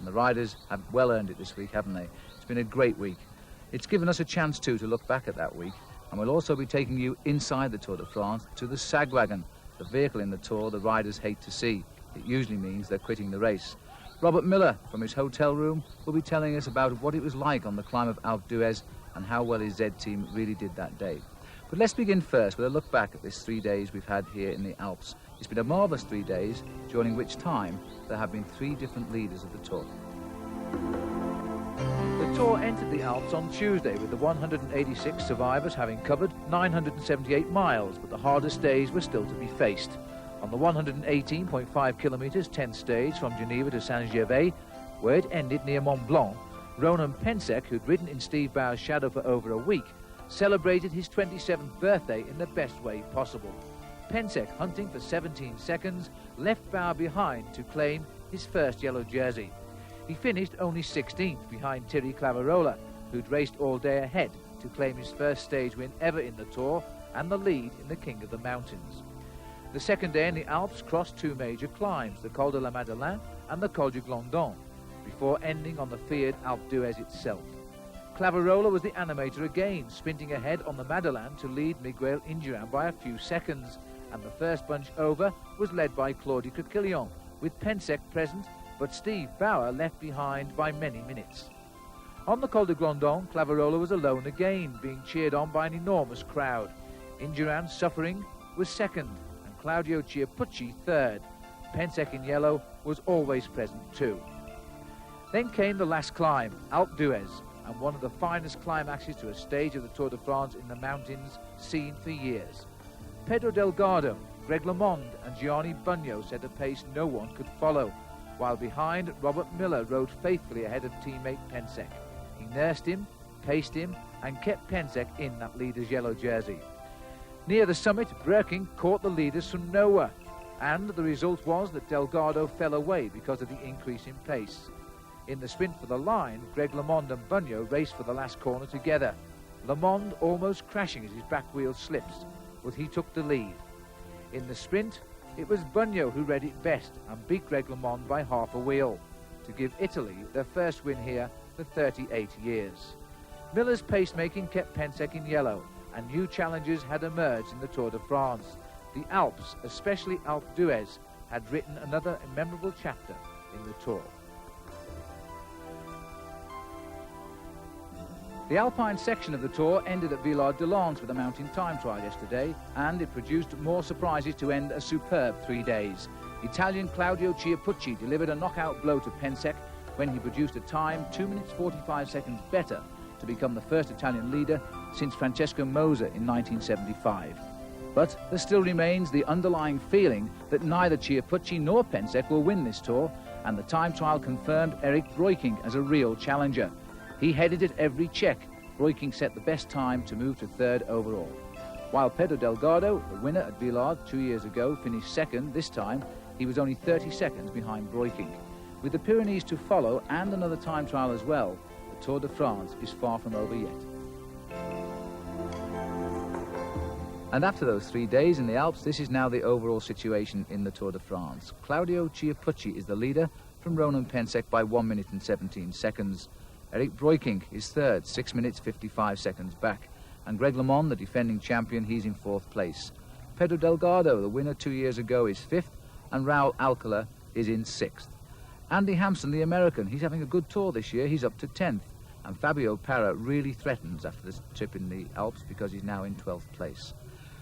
And the riders have well earned it this week, haven't they? It's been a great week. It's given us a chance too to look back at that week, and we'll also be taking you inside the Tour de France to the Sag Wagon, the vehicle in the Tour the riders hate to see. It usually means they're quitting the race. Robert Miller, from his hotel room, will be telling us about what it was like on the climb of Alpe d'Huez and how well his Z team really did that day. But let's begin first with a look back at these 3 days we've had here in the Alps. It's been a marvellous 3 days, during which time there have been 3 different leaders of the Tour. The Tour entered the Alps on Tuesday with the 186 survivors having covered 978 miles, but the hardest days were still to be faced. On the 118.5 kilometres 10th stage from Geneva to Saint-Gervais, where it ended near Mont Blanc, Ronan Pensek, who'd ridden in Steve Bauer's shadow for over a week, celebrated his 27th birthday in the best way possible. Pensek, hunting for 17 seconds, left Bauer behind to claim his first yellow jersey. He finished only 16th behind Thierry Claverola, who'd raced all day ahead to claim his first stage win ever in the Tour and the lead in the King of the Mountains. The second day in the Alps crossed 2 major climbs, the Col de la Madeleine and the Col du Glandon, before ending on the feared Alpe d'Huez itself. Claverola was the animator again, sprinting ahead on the Madeleine to lead Miguel Indurain by a few seconds, and the first bunch over was led by Claude Coquillon, with Pensek present, but Steve Bauer left behind by many minutes. On the Col du Glandon, Claverola was alone again, being cheered on by an enormous crowd. Indurain, suffering, was second, and Claudio Chiappucci third. Pensek in yellow was always present too. Then came the last climb, Alpe d'Huez, and one of the finest climaxes to a stage of the Tour de France in the mountains seen for years. Pedro Delgado, Greg LeMond and Gianni Bugno set a pace no one could follow, while behind Robert Miller rode faithfully ahead of teammate Pensek. He nursed him, paced him and kept Pensek in that leader's yellow jersey. Near the summit, Birking caught the leaders from nowhere, and the result was that Delgado fell away because of the increase in pace. In the sprint for the line, Greg LeMond and Bugno raced for the last corner together, LeMond almost crashing as his back wheel slips, but he took the lead. In the sprint, it was Bugno who read it best and beat Greg LeMond by half a wheel, to give Italy their first win here for 38 years. Miller's pacemaking kept Pensek in yellow, and new challenges had emerged in the Tour de France. The Alps, especially Alpe d'Huez, had written another memorable chapter in the Tour. The Alpine section of the Tour ended at Villard-de-Lans with a mountain time trial yesterday, and it produced more surprises to end a superb 3 days. Italian Claudio Chiappucci delivered a knockout blow to Pensek when he produced a time 2 minutes 45 seconds better to become the first Italian leader since Francesco Moser in 1975. But there still remains the underlying feeling that neither Chiappucci nor Pensek will win this Tour, and the time trial confirmed Eric Breukink as a real challenger. He headed it every check. Breukink set the best time to move to third overall. While Pedro Delgado, the winner at Villard 2 years ago, finished second this time, he was only 30 seconds behind Breukink. With the Pyrenees to follow and another time trial as well, the Tour de France is far from over yet. And after those 3 days in the Alps, this is now the overall situation in the Tour de France. Claudio Chiappucci is the leader from Ronan Pensek by 1 minute and 17 seconds. Eric Breukink is third, 6 minutes 55 seconds back. And Greg LeMond, the defending champion, he's in fourth place. Pedro Delgado, the winner 2 years ago, is fifth, and Raul Alcala is in sixth. Andy Hampson, the American, he's having a good tour this year. He's up to 10th. And Fabio Parra really threatens after this trip in the Alps because he's now in 12th place.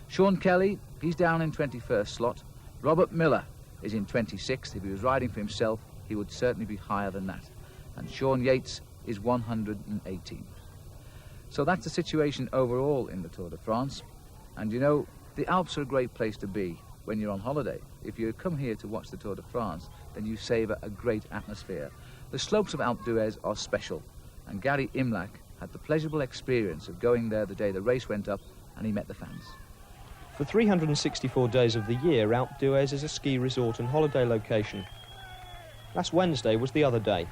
Sean Kelly, he's down in 21st slot. Robert Miller is in 26th. If he was riding for himself, he would certainly be higher than that. And Sean Yates is 118th. So that's the situation overall in the Tour de France. And you know, the Alps are a great place to be when you're on holiday. If you come here to watch the Tour de France, then you savour a great atmosphere. The slopes of Alpe d'Huez are special, and Gary Imlach had the pleasurable experience of going there the day the race went up, and he met the fans. For 364 days of the year, Alpe d'Huez is a ski resort and holiday location. Last Wednesday was the other day.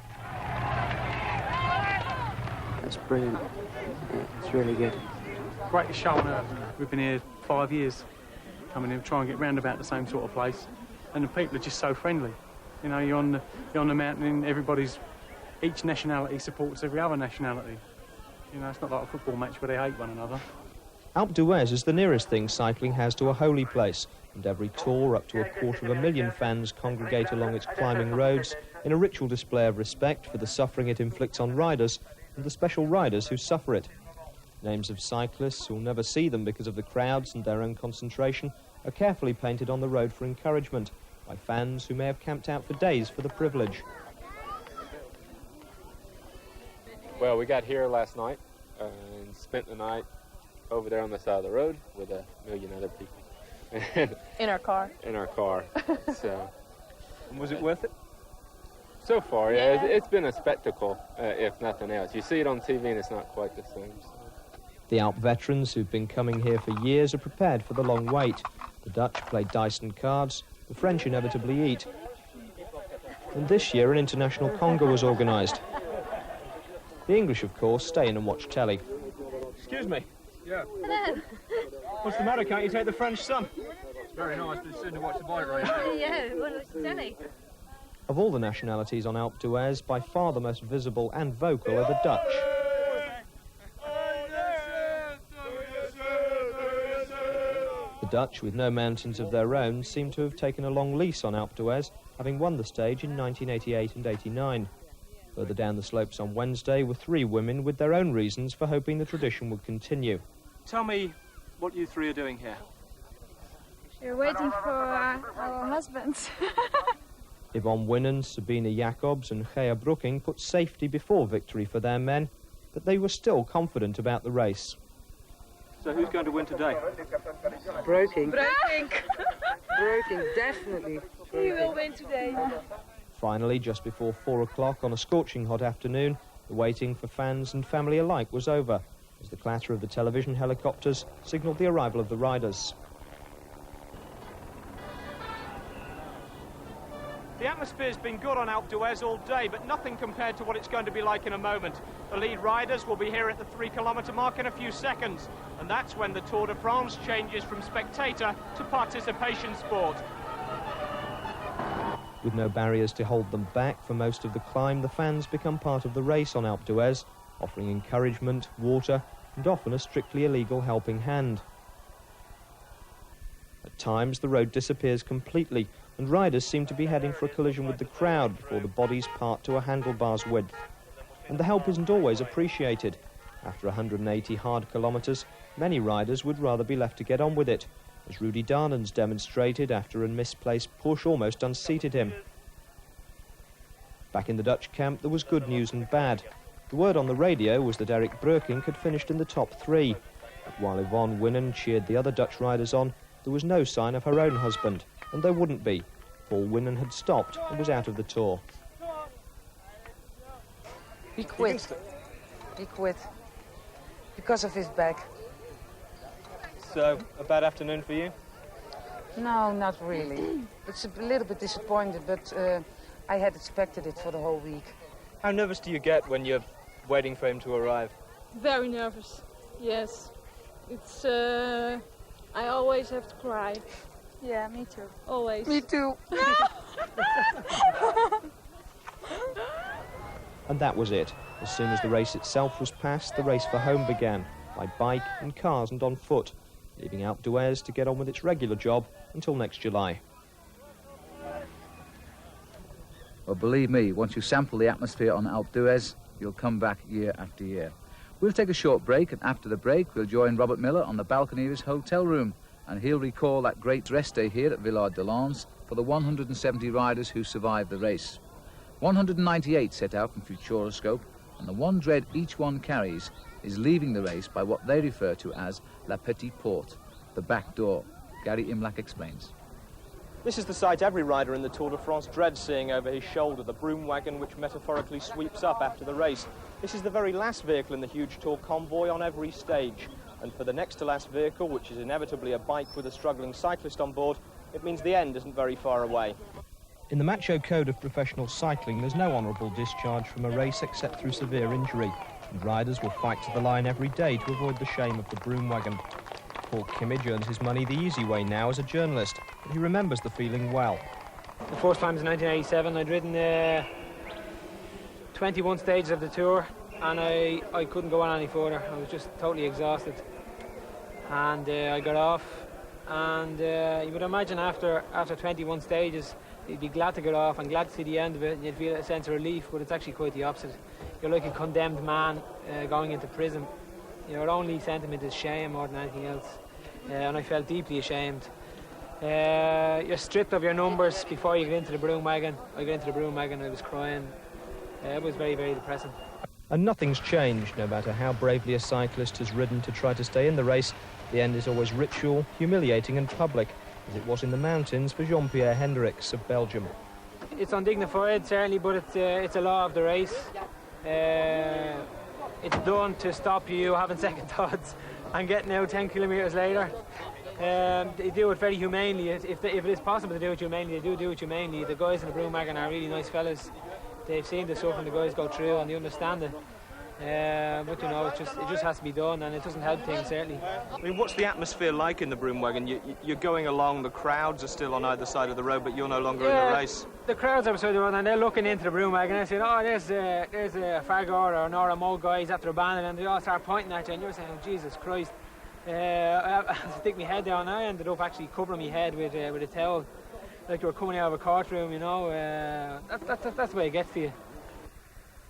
That's brilliant. Yeah, it's really good. Greatest show on earth. We've been here 5 years, coming in, trying to get round about the same sort of place, and the people are just so friendly. You know, you're on the mountain and each nationality supports every other nationality. You know, it's not like a football match where they hate one another. Alpe d'Huez is the nearest thing cycling has to a holy place, and every tour up to 250,000 fans congregate along its climbing roads in a ritual display of respect for the suffering it inflicts on riders and the special riders who suffer it. Names of cyclists who'll never see them because of the crowds and their own concentration are carefully painted on the road for encouragement by fans who may have camped out for days for the privilege. Well, we got here last night and spent the night over there on the side of the road with 1 million other people. In our car. In our car. So, Was it worth it? so far, yeah, it's been a spectacle, if nothing else. You see it on TV and it's not quite the same. So. The Alpe veterans who've been coming here for years are prepared for the long wait. The Dutch play dice and cards, the French inevitably eat. And this year an international conga was organised. The English, of course, stay in and watch telly. Excuse me. Yeah. Hello. What's the matter? Can't you take the French sun? It's very nice, but it's soon to watch the bike race. Yeah, well, it's telly. Of all the nationalities on Alpe d'Huez, by far the most visible and vocal are the Dutch. The Dutch, with no mountains of their own, seem to have taken a long lease on Alpe d'Huez, having won the stage in 1988 and 89. Further down the slopes on Wednesday were 3 women with their own reasons for hoping the tradition would continue. Tell me what you 3 are doing here. We're waiting for our husbands. Yvonne Winnen, Sabine Jacobs and Gea Brooking put safety before victory for their men, but they were still confident about the race. So who's going to win today? Broken. Broken. Broken, definitely. He will win today. Finally, just before 4 o'clock on a scorching hot afternoon, the waiting for fans and family alike was over, as the clatter of the television helicopters signalled the arrival of the riders. The atmosphere's been good on Alpe d'Huez all day, but nothing compared to what it's going to be like in a moment. The lead riders will be here at the 3-kilometre mark in a few seconds, and that's when the Tour de France changes from spectator to participation sport. With no barriers to hold them back for most of the climb, the fans become part of the race on Alpe d'Huez, offering encouragement, water, and often a strictly illegal helping hand. At times, the road disappears completely, and riders seem to be heading for a collision with the crowd before the bodies part to a handlebar's width. And the help isn't always appreciated. After 180 hard kilometres, many riders would rather be left to get on with it, as Rudy Darnens demonstrated after a misplaced push almost unseated him. Back in the Dutch camp, there was good news and bad. The word on the radio was that Erik Breukink had finished in the top 3, but while Yvonne Winnen cheered the other Dutch riders on, there was no sign of her own husband, and there wouldn't be. Paul Winnen had stopped and was out of the Tour. He quit. He quit. Because of his back. So, a bad afternoon for you? No, not really. It's a little bit disappointed, but I had expected it for the whole week. How nervous do you get when you're waiting for him to arrive? Very nervous, yes. It's, I always have to cry. Yeah, me too. Always. Me too. And that was it. As soon as the race itself was past, the race for home began, by bike and cars and on foot, leaving Alpe d'Huez to get on with its regular job until next July. Well, believe me, once you sample the atmosphere on Alpe d'Huez, you'll come back year after year. We'll take a short break, and after the break, we'll join Robert Miller on the balcony of his hotel room, and he'll recall that great rest day here at Villard de Lans for the 170 riders who survived the race. 198 set out from Futuroscope, and the one dread each one carries is leaving the race by what they refer to as La Petite Porte, the back door. Gary Imlach explains. This is the sight every rider in the Tour de France dreads seeing over his shoulder, the broom wagon which metaphorically sweeps up after the race. This is the very last vehicle in the huge Tour convoy on every stage. And for the next to last vehicle, which is inevitably a bike with a struggling cyclist on board, it means the end isn't very far away. In the macho code of professional cycling, there's no honourable discharge from a race except through severe injury, and riders will fight to the line every day to avoid the shame of the broom wagon. Paul Kimmage earns his money the easy way now as a journalist, but he remembers the feeling well. The first time was in 1987. I'd ridden 21 stages of the tour, and I couldn't go on any further. I was just totally exhausted. And I got off, and you would imagine after 21 stages, you'd be glad to get off and glad to see the end of it, and you'd feel a sense of relief, but it's actually quite the opposite. You're like a condemned man going into prison. Your only sentiment is shame more than anything else, and I felt deeply ashamed. You're stripped of your numbers before you get into the broom wagon. I got into the broom wagon, I was crying. It was very, very depressing. And nothing's changed, no matter how bravely a cyclist has ridden to try to stay in the race. The end is always ritual, humiliating and public, as it was in the mountains for Jean-Pierre Hendricks of Belgium. It's undignified, certainly, but it's a law of the race. It's done to stop you having second thoughts and getting out 10 kilometres later. They do it very humanely. If it is possible to do it humanely, they do it humanely. The guys in the broom wagon are really nice fellas. They've seen the suffering the guys go through and they understand it. But you know, it just has to be done, and it doesn't help things, certainly. I mean, what's the atmosphere like in the broom wagon? You're going along, the crowds are still on either side of the road, but you're no longer in the race. The crowds are beside the road, and they're looking into the broom wagon and saying, oh, there's a Fagor or Nora Mo guys after abandoning, and they all start pointing at you, and you're saying, oh, Jesus Christ. I had to stick my head down. I ended up actually covering my head with a towel, like you were coming out of a courtroom, you know. That's the way it gets to you.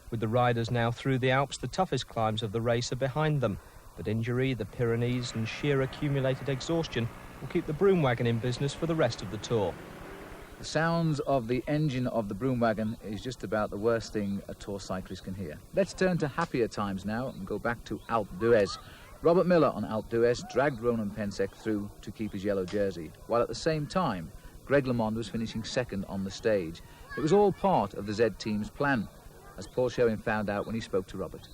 With the riders now through the Alps, the toughest climbs of the race are behind them. But injury, the Pyrenees and sheer accumulated exhaustion will keep the broom wagon in business for the rest of the tour. The sounds of the engine of the broom wagon is just about the worst thing a tour cyclist can hear. Let's turn to happier times now and go back to Alpe d'Huez. Robert Miller on Alpe d'Huez dragged Ronan Pensek through to keep his yellow jersey, while at the same time Greg LeMond was finishing second on the stage. It was all part of the Z team's plan, as Paul Sherwin found out when he spoke to Robert.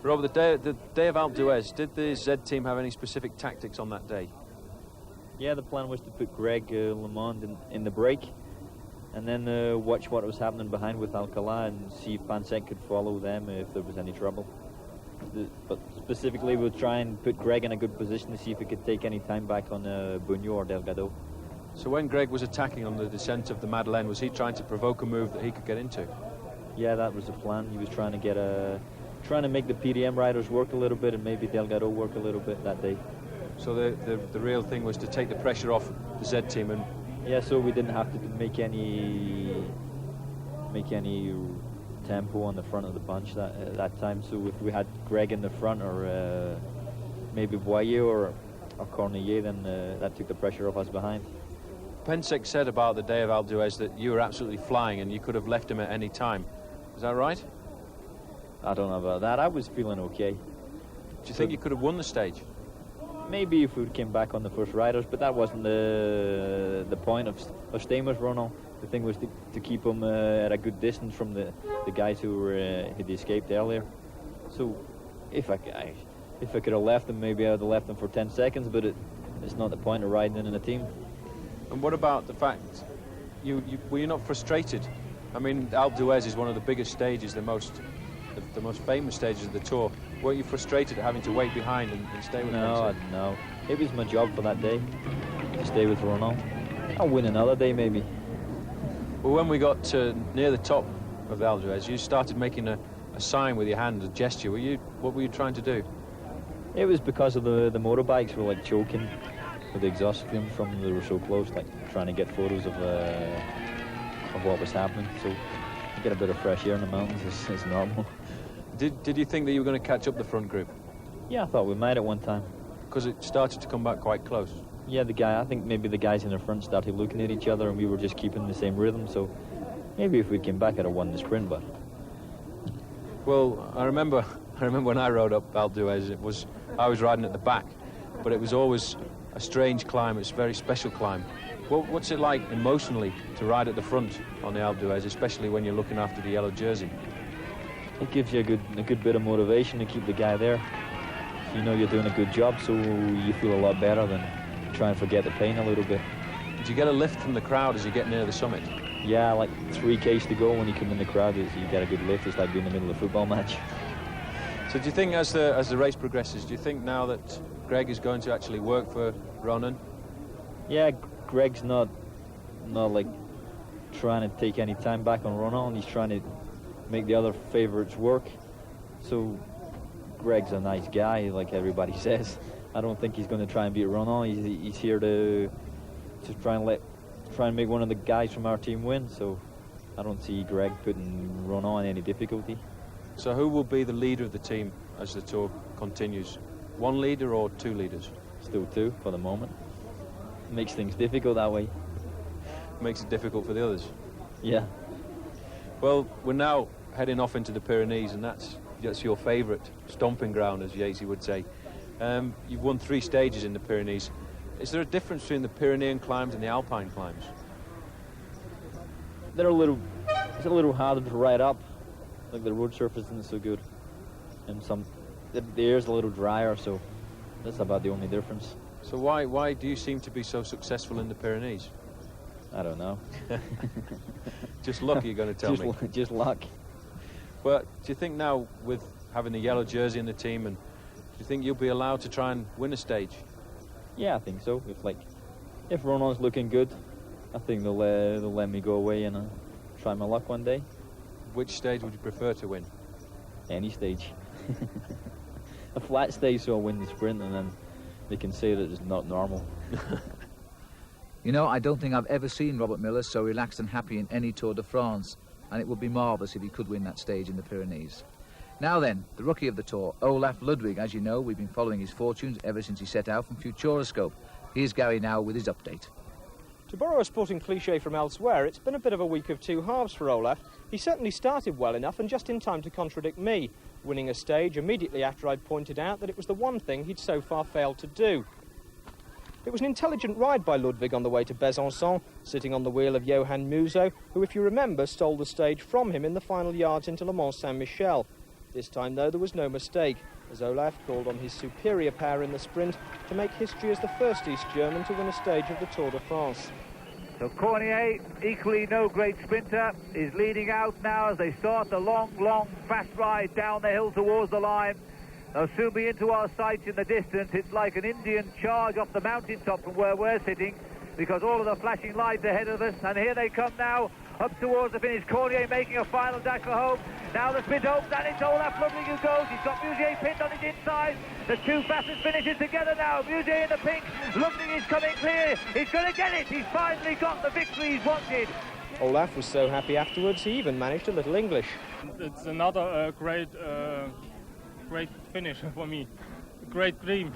Robert, the day of Alpe d'Huez, did the Z team have any specific tactics on that day? Yeah, the plan was to put Greg LeMond in the break, and then watch what was happening behind with Alcala and see if Pensek could follow them if there was any trouble. But specifically, we'll try and put Greg in a good position to see if he could take any time back on Buño or Delgado. So when Greg was attacking on the descent of the Madeleine, was he trying to provoke a move that he could get into? Yeah, that was the plan. He was trying to make the PDM riders work a little bit and maybe Delgado work a little bit that day. So the real thing was to take the pressure off the Z team, and yeah, so we didn't have to make any tempo on the front of the bunch that time. So if we had Greg in the front or maybe Boyer or Cornillet, then that took the pressure off us behind. Pensek said about the day of Alpe d'Huez that you were absolutely flying and you could have left him at any time. Is that right? I don't know about that. I was feeling okay. Do you think you could have won the stage? Maybe if we came back on the first riders, but that wasn't the point of staying with Ronald. The thing was to keep him at a good distance from the guys who had escaped earlier. So if I could have left him, maybe I would have left him for 10 seconds, but it's not the point of riding in a team. And what about the fact, were you not frustrated? I mean, Alpe d'Huez is one of the biggest stages, the most famous stages of the tour. Weren't you frustrated at having to wait behind and stay with him? No. It was my job for that day, to stay with Ronald. I'll win another day, maybe. Well, when we got near the top of Alpe d'Huez, you started making a sign with your hand, a gesture. What were you trying to do? It was because of the motorbikes were like choking with the exhaust fumes from they were so close, like trying to get photos of what was happening. So to get a bit of fresh air in the mountains is normal. Did you think that you were going to catch up the front group? Yeah, I thought we might at one time. Because it started to come back quite close. Yeah, I think maybe the guys in the front started looking at each other and we were just keeping the same rhythm, so maybe if we came back I'd have won the sprint, but... Well, I remember when I rode up Alpe d'Huez, I was riding at the back, but it was always a strange climb. It's a very special climb. What's it like emotionally to ride at the front on the Alpe d'Huez, especially when you're looking after the yellow jersey? It gives you a good bit of motivation to keep the guy there. You know you're doing a good job, so you feel a lot better than try and forget the pain a little bit. Do you get a lift from the crowd as you get near the summit? Yeah, like 3 Ks to go when you come in the crowd, you get a good lift. It's like being in the middle of a football match. So do you think as the race progresses, do you think now that Greg is going to actually work for Ronan? Yeah, Greg's not like trying to take any time back on Ronan. He's trying to make the other favourites work. So Greg's a nice guy, like everybody says. I don't think he's going to try and beat Ronan. He's here to try and make one of the guys from our team win. So I don't see Greg putting Ronan in any difficulty. So who will be the leader of the team as the tour continues? One leader or two leaders? Still two for the moment. Makes things difficult that way. Makes it difficult for the others. Yeah. Well, we're now heading off into the Pyrenees, and that's your favourite stomping ground, as Yatesy would say. You've won 3 stages in the Pyrenees. Is there a difference between the Pyrenean climbs and the Alpine climbs? It's a little harder to ride up. Like the road surface isn't so good, and the air's a little drier, so that's about the only difference. So why do you seem to be so successful in the Pyrenees? I don't know. Just luck, you're going to tell me? Just luck. Well, do you think now, with having the yellow jersey in the team, and do you think you'll be allowed to try and win a stage? Yeah, I think so. If Ronan's looking good, I think they'll let me go away and try my luck one day. Which stage would you prefer to win? Any stage. A flat stage, so I'll win the sprint, and then they can say that it's not normal. You know, I don't think I've ever seen Robert Miller so relaxed and happy in any Tour de France, and it would be marvellous if he could win that stage in the Pyrenees. Now then, the rookie of the Tour, Olaf Ludwig. As you know, we've been following his fortunes ever since he set out from Futuroscope. Here's Gary now with his update. To borrow a sporting cliché from elsewhere, it's been a bit of a week of two halves for Olaf. He certainly started well enough and just in time to contradict me, winning a stage immediately after I'd pointed out that it was the one thing he'd so far failed to do. It was an intelligent ride by Ludwig on the way to Besançon, sitting on the wheel of Johan Museau, who, if you remember, stole the stage from him in the final yards into Le Mans Saint-Michel. This time, though, there was no mistake, as Olaf called on his superior power in the sprint to make history as the first East German to win a stage of the Tour de France. So Cornier, equally no great sprinter, is leading out now as they start the long, fast ride down the hill towards the line. They'll soon be into our sights in the distance. It's like an Indian charge off the mountaintop from where we're sitting, because all of the flashing lights ahead of us, and here they come now, up towards the finish. Cornier making a final dash for home. Now the sprint opens, and it's Olaf Ludwig who goes. He's got Museau pinned on his inside. The two fastest finishes together now. Museau in the pink. Ludwig is coming clear. He's going to get it. He's finally got the victory he's wanted. Olaf was so happy afterwards, he even managed a little English. It's another great finish for me. Great dream.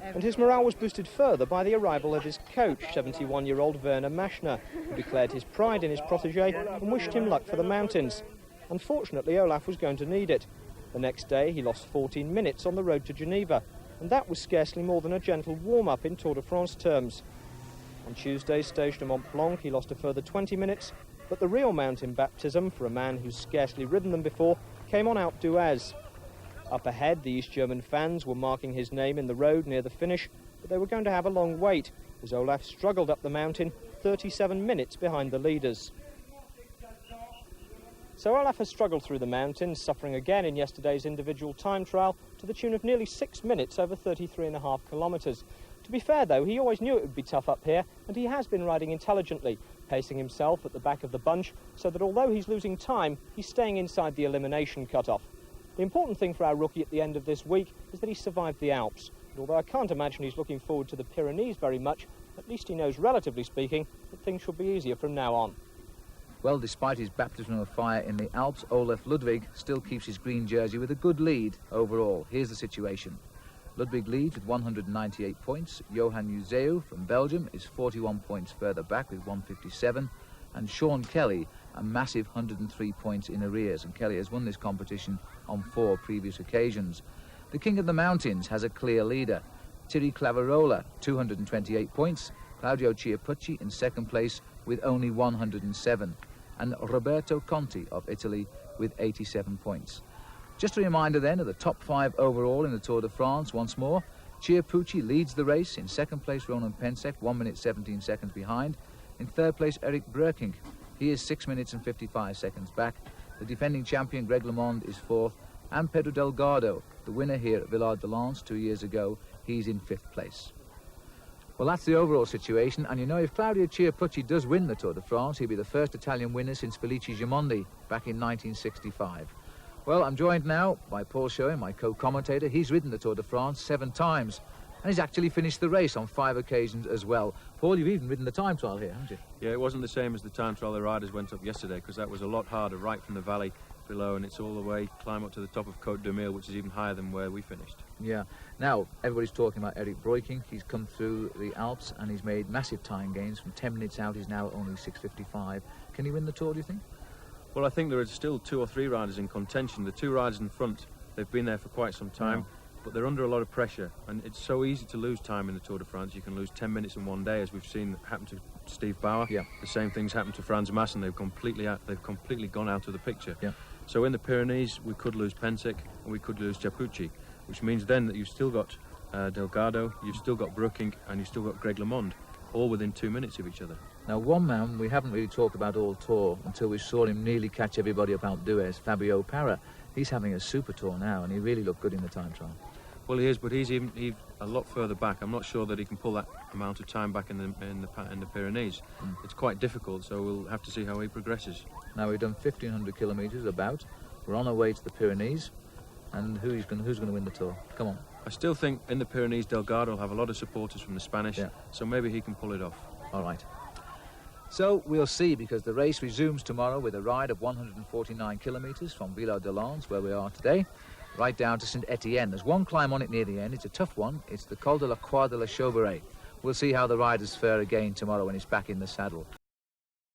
And his morale was boosted further by the arrival of his coach, 71-year-old Werner Maschner, who declared his pride in his protégé and wished him luck for the mountains. Unfortunately, Olaf was going to need it. The next day, he lost 14 minutes on the road to Geneva, and that was scarcely more than a gentle warm-up in Tour de France terms. On Tuesday's stage de Mont Blanc, he lost a further 20 minutes, but the real mountain baptism for a man who's scarcely ridden them before came on Alpe d'Huez. Up ahead, the East German fans were marking his name in the road near the finish, but they were going to have a long wait, as Olaf struggled up the mountain, 37 minutes behind the leaders. So Olaf has struggled through the mountains, suffering again in yesterday's individual time trial to the tune of nearly 6 minutes over 33.5 kilometres. To be fair, though, he always knew it would be tough up here, and he has been riding intelligently, pacing himself at the back of the bunch, so that although he's losing time, he's staying inside the elimination cut-off. The important thing for our rookie at the end of this week is that he survived the Alps. And although I can't imagine he's looking forward to the Pyrenees very much, at least he knows, relatively speaking, that things should be easier from now on. Well, despite his baptism of fire in the Alps, Olaf Ludwig still keeps his green jersey with a good lead overall. Here's the situation. Ludwig leads with 198 points. Johan Museau from Belgium is 41 points further back with 157. And Sean Kelly, a massive 103 points in arrears. And Kelly has won this competition on 4 previous occasions. The King of the Mountains has a clear leader. Thierry Claverola, 228 points. Claudio Chiappucci in second place with only 107. And Roberto Conti of Italy with 87 points. Just a reminder then of the top 5 overall in the Tour de France once more. Chiappucci leads the race. In second place, Ronan Pensek, 1 minute 17 seconds behind. In third place, Eric Breukink. He is 6 minutes and 55 seconds back. The defending champion, Greg LeMond, is 4th. And Pedro Delgado, the winner here at Villard de Lans 2 years ago, he's in 5th place. Well, that's the overall situation, and you know, if Claudio Chiappucci does win the Tour de France, he'll be the first Italian winner since Felice Gimondi back in 1965. Well, I'm joined now by Paul Schoen, my co-commentator. He's ridden the Tour de France 7 times, and he's actually finished the race on 5 occasions as well. Paul, you've even ridden the time trial here, haven't you? Yeah, it wasn't the same as the time trial the riders went up yesterday, because that was a lot harder right from the valley below, and it's all the way climb up to the top of Côte d'Urmille, which is even higher than where we finished. Yeah. Now, everybody's talking about Eric Breukink. He's come through the Alps and he's made massive time gains. From 10 minutes out, he's now only 6:55. Can he win the Tour, do you think? Well, I think there are still 2 or 3 riders in contention. The 2 riders in front, they've been there for quite some time, but they're under a lot of pressure, and it's so easy to lose time in the Tour de France. You can lose 10 minutes in one day, as we've seen happen to Steve Bauer. Yeah. The same thing's happened to Franz Massen. They've completely gone out of the picture. Yeah. So in the Pyrenees, we could lose Pensick and we could lose Chiappucci, which means then that you've still got Delgado, you've still got Breukink, and you've still got Greg LeMond, all within 2 minutes of each other. Now, one man we haven't really talked about all tour until we saw him nearly catch everybody up Alpe d'Huez, Fabio Parra. He's having a super tour now, and he really looked good in the time trial. Well, he is, but he's a lot further back. I'm not sure that he can pull that amount of time back in the Pyrenees. It's quite difficult, so we'll have to see how he progresses. Now, we've done 1,500 kilometres about. We're on our way to the Pyrenees, and who's going to win the Tour? Come on. I still think in the Pyrenees, Delgado will have a lot of supporters from the Spanish, so maybe he can pull it off. All right. So we'll see, because the race resumes tomorrow with a ride of 149 kilometres from Villard-de-Lans, where we are today, right down to Saint-Étienne. There's one climb on it near the end. It's a tough one. It's the Col de la Croix de la Chauveret. We'll see how the riders fare again tomorrow when it's back in the saddle.